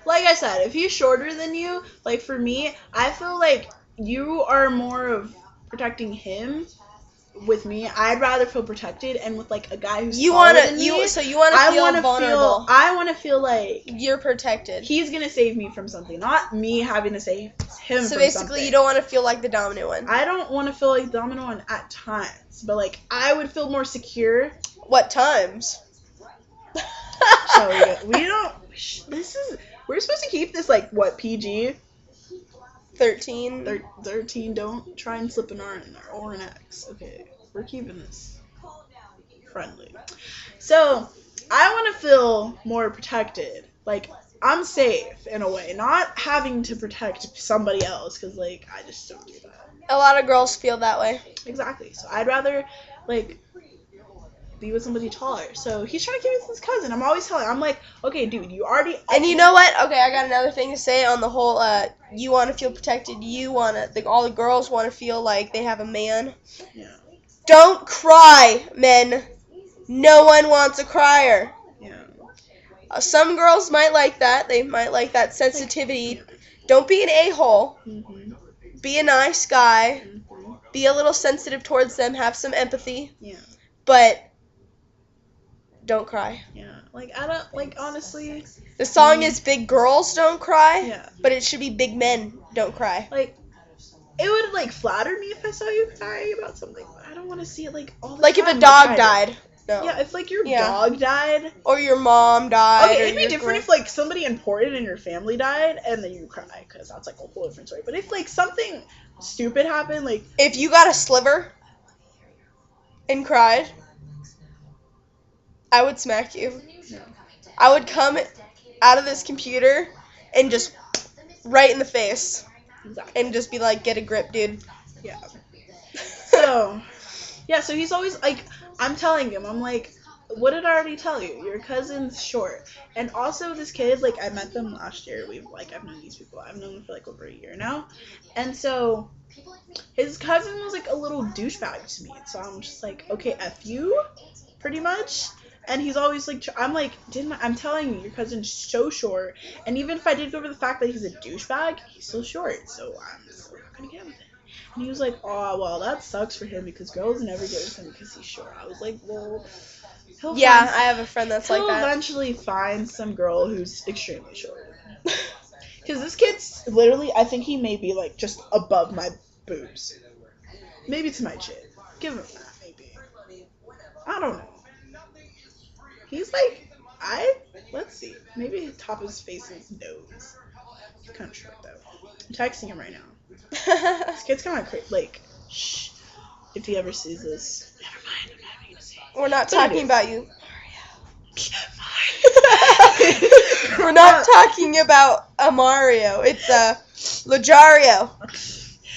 Like I said, if he's shorter than you, like for me, I feel like you are more of protecting him. With me, I'd rather feel protected, and with like a guy who's taller than me, so you want to feel vulnerable. I want to feel like you're protected. He's gonna save me from something, not me having to save him. So from basically, something. You don't want to feel like the dominant one. I don't want to feel like the dominant one at times, but like I would feel more secure. What times? So we don't. We're supposed to keep this like what PG. 13. 13. Don't try and slip an R in there or an X. Okay, we're keeping this friendly. So I want to feel more protected. Like I'm safe in a way, not having to protect somebody else because like I just don't do that. A lot of girls feel that way. Exactly. So I'd rather like be with somebody taller. So he's trying to give me his cousin. I'm always telling him, I'm like, okay, dude, you already... And you know what? Okay, I got another thing to say on the whole, you want to feel protected, all the girls want to feel like they have a man. Yeah. Don't cry, men. No one wants a crier. Yeah. Some girls might like that. They might like that sensitivity. Don't be an a-hole. Mm-hmm. Be a nice guy. Mm-hmm. Be a little sensitive towards them. Have some empathy. Yeah. But... don't cry. Yeah. Like, I don't, like, honestly... The song is Big Girls Don't Cry, yeah. But it should be Big Men Don't Cry. Like, it would, like, flatter me if I saw you crying about something, but I don't want to see it, like, all the like time. If a dog died. No. Yeah, if, like, your dog died... Or your mom died. Okay, it'd be different if, like, somebody important in your family died, and then you cry, because that's, like, a whole different story. But if, like, something stupid happened, like... If you got a sliver and cried... I would smack you. Yeah. I would come out of this computer and just right in the face. Exactly. And just be like, get a grip, dude. Yeah. So he's always, like, I'm telling him, I'm like, what did I already tell you? Your cousin's short. And also this kid, like, I met them last year. I've known these people. I've known them for, like, over a year now. And so his cousin was, like, a little douchebag to me. So I'm just like, okay, F you, pretty much. And he's always like, I'm telling you, your cousin's so short. And even if I did go over the fact that he's a douchebag, he's still short. So I'm still not going to get with him. And he was like, oh, well, that sucks for him because girls never get with him because he's short. I was like, well, I have a friend that's like that. He'll eventually find some girl who's extremely short. Because this kid's literally, I think he may be, like, just above my boobs. Maybe to my chin. Give him that, maybe. I don't know. He's like, let's see. Maybe the top of his face and his nose. He's kind of short, though. I'm texting him right now. This kid's kind of crazy. Like, shh. If he ever sees this. Never mind, I'm not even going to say it. We're not talking about you. Mario. We're not talking about a Mario. It's Legario.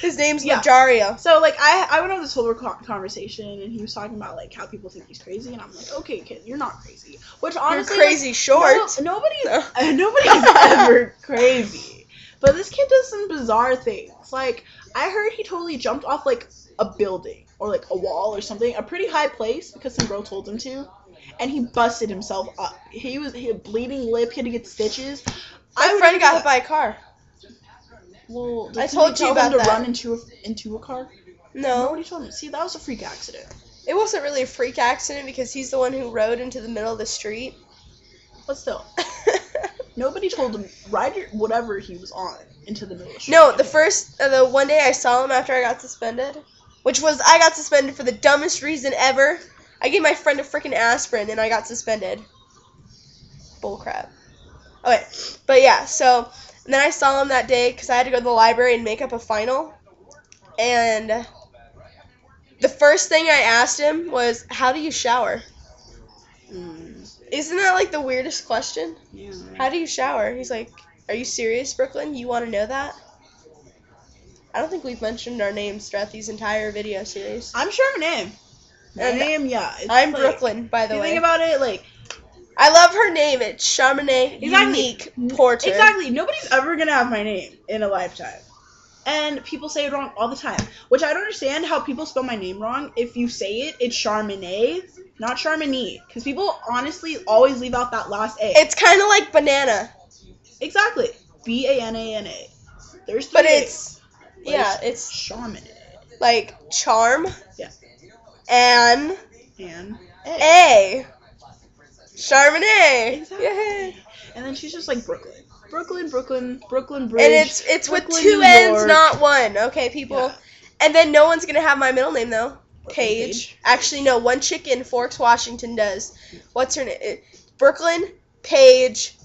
His name's Legario. So, like, I went over this whole conversation, and he was talking about, like, how people think he's crazy, and I'm like, okay, kid, you're not crazy. Which, honestly... You're crazy, like, short. Nobody's ever crazy. But this kid does some bizarre things. Like, I heard he totally jumped off, like, a building, or, like, a wall or something, a pretty high place, because some girl told him to, and he busted himself up. He had a bleeding lip, he had to get stitches. My friend got hit by a car. Well, I told you about him to that. Run into a car? No. Nobody told him. See, that was a freak accident. It wasn't really a freak accident because he's the one who rode into the middle of the street. But still. Nobody told him ride whatever he was on into the middle of the street. No, the one day I saw him after I got suspended, which was I got suspended for the dumbest reason ever. I gave my friend a freaking aspirin and I got suspended. Bullcrap. Okay, but yeah, so... And then I saw him that day because I had to go to the library and make up a final. And the first thing I asked him was, how do you shower? Isn't that, like, the weirdest question? Yeah. How do you shower? He's like, are you serious, Brooklyn? You want to know that? I don't think we've mentioned our names throughout these entire video series. I'm sure my name. I'm like, Brooklyn, by the way. Think about it, like... I love her name. It's Charmaine Unique Porter. Exactly. Nobody's ever going to have my name in a lifetime. And people say it wrong all the time. Which I don't understand how people spell my name wrong. If you say it, it's Charmaine, not Charmaine. Because people honestly always leave out that last A. It's kind of like banana. Exactly. Banana. There's 3 But A's. it's Shaman. like charm. Yeah. And And A. Charbonnet. Exactly. Yay. And then she's just like Brooklyn. Brooklyn Bridge. And it's with Brooklyn, 2 New N's, York. not 1. Okay, people. Yeah. And then no one's gonna have my middle name though. Brooklyn Paige. Actually, no. One chicken, Forks, Washington does. What's her name? Brooklyn, Paige.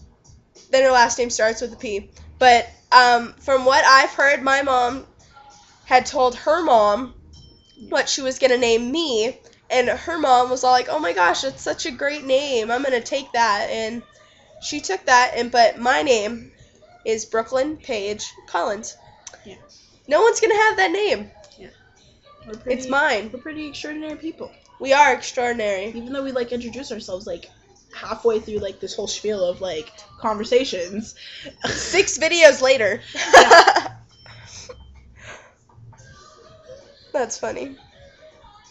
Then her last name starts with a P. But from what I've heard, my mom had told her mom what she was gonna name me, and her mom was all like, "Oh my gosh, that's such a great name. I'm gonna take that." And she took that, but my name is Brooklyn Paige Collins. Yeah. No one's gonna have that name. Yeah. It's mine. We're pretty extraordinary people. We are extraordinary. Even though we like introduce ourselves like halfway through like this whole spiel of like conversations. 6 videos later. Yeah. That's funny.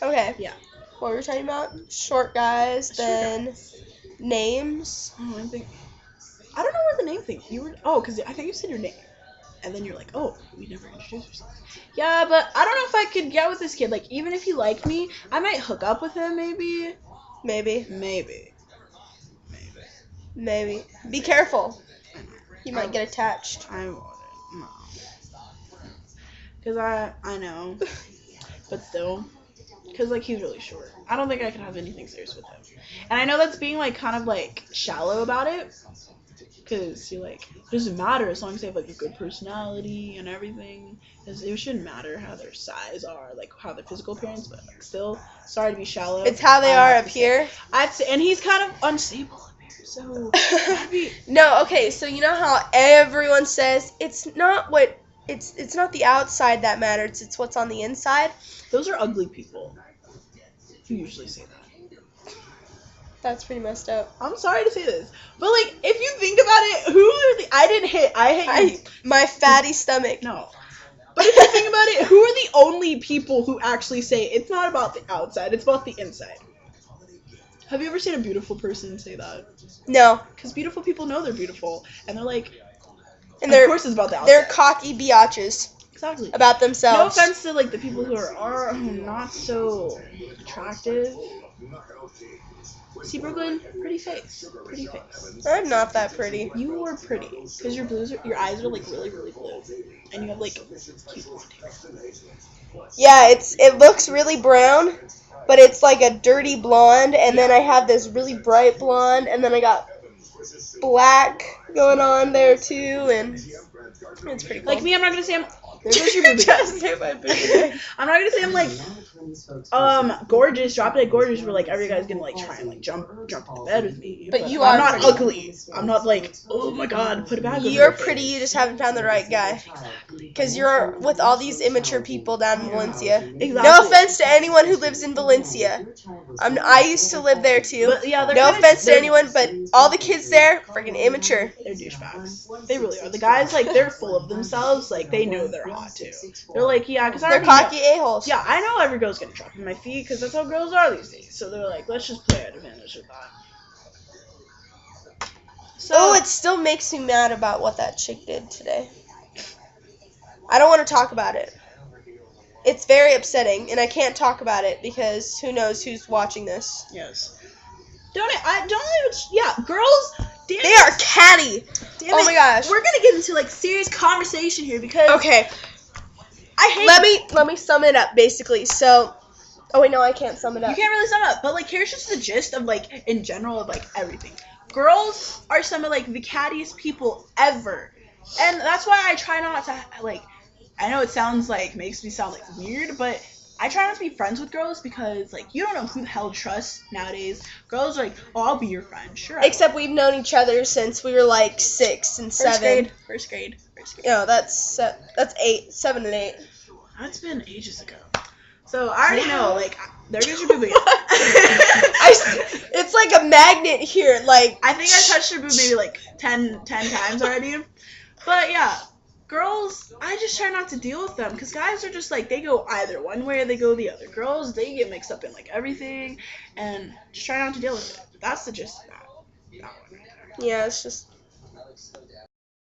Okay. Yeah. What were we talking about? Short guys, Short then guys. names. Oh, I don't know what the name thing. Because I think you said your name. And then you're like, oh, we never introduced ourselves. Yeah, but I don't know if I could get with this kid. Like, even if he liked me, I might hook up with him, maybe. Maybe. Be careful. You might get attached. I wouldn't. No. Because I know. But still. Because, like, he's really short. I don't think I could have anything serious with him. And I know that's being, like, kind of, like, shallow about it. Because you're like, it doesn't matter as long as they have, like, a good personality and everything. Because it shouldn't matter how their size are, like, how their physical appearance, but, like, still, sorry to be shallow. It's how they are up here. I'd say, and he's kind of unstable up here, so that'd be... No, okay, so you know how everyone says it's not the outside that matters, it's what's on the inside? Those are ugly people who usually say that. That's pretty messed up. I'm sorry to say this, but like, if you think about it, I hate my fatty stomach. No. But if you think about it, who are the only people who actually say it's not about the outside, it's about the inside? Have you ever seen a beautiful person say that? No. Because beautiful people know they're beautiful, and they're like, and of course it's about the outside. They're cocky biatches. Exactly. About themselves. No offense to like the people who are not so attractive. See, Brooklyn, pretty face. I'm not that pretty. You are pretty because your eyes are like really, really blue, and you have like cute blonde hair. Yeah, it looks really brown, but it's like a dirty blonde, and then I have this really bright blonde, and then I got black going on there too, and it's pretty cool. Like me, I'm not gonna say I'm. There goes your booby. I'm not gonna say I'm like gorgeous, drop dead gorgeous, where like every guy's gonna like try and like jump into bed with me. But you I'm are not pretty. Ugly. I'm not like, oh my god, put a bag over You're your pretty, face. you just haven't found the right guy. Because you're with all these immature people down in Valencia. Exactly. No offense to anyone who lives in Valencia. I used to live there too. But, yeah, no offense to anyone, but all the kids there, freaking immature. They're douchebags. They really are. The guys, like, they're full of themselves. Like, they know they're hot too. They're like, yeah, because They're cocky a-holes. Yeah, I know every girl's gonna drop in my feet because that's how girls are these days. So they're like, let's just play advantage of that. So, It still makes me mad about what that chick did today. I don't want to talk about it. It's very upsetting, and I can't talk about it because who knows who's watching this. yes. Yeah, girls. Damn They are catty. Damn Oh it. my gosh. We're gonna get into like serious conversation here because Okay. I hate. Let me sum it up basically. So, oh wait, no, I can't sum it up. You can't really sum it up, but like here's just the gist of like in general of like everything. Girls are some of like the cattiest people ever, and that's why I try not to like. I know it sounds like makes me sound like weird, but I try not to be friends with girls because like you don't know who the hell to trust nowadays. Girls are like, oh, I'll be your friend, sure. Except we've known each other since we were like 6 and 7. First grade. No, that's 7 and 8. That's been ages ago. So I already know, like, there goes your boob again. It's like a magnet here, like. I think I touched your boob maybe like 10 times already. But yeah, girls, I just try not to deal with them because guys are just like, they go either one way or they go the other. Girls, they get mixed up in like everything and just try not to deal with it. That's the gist of that one right there. Yeah, it's just.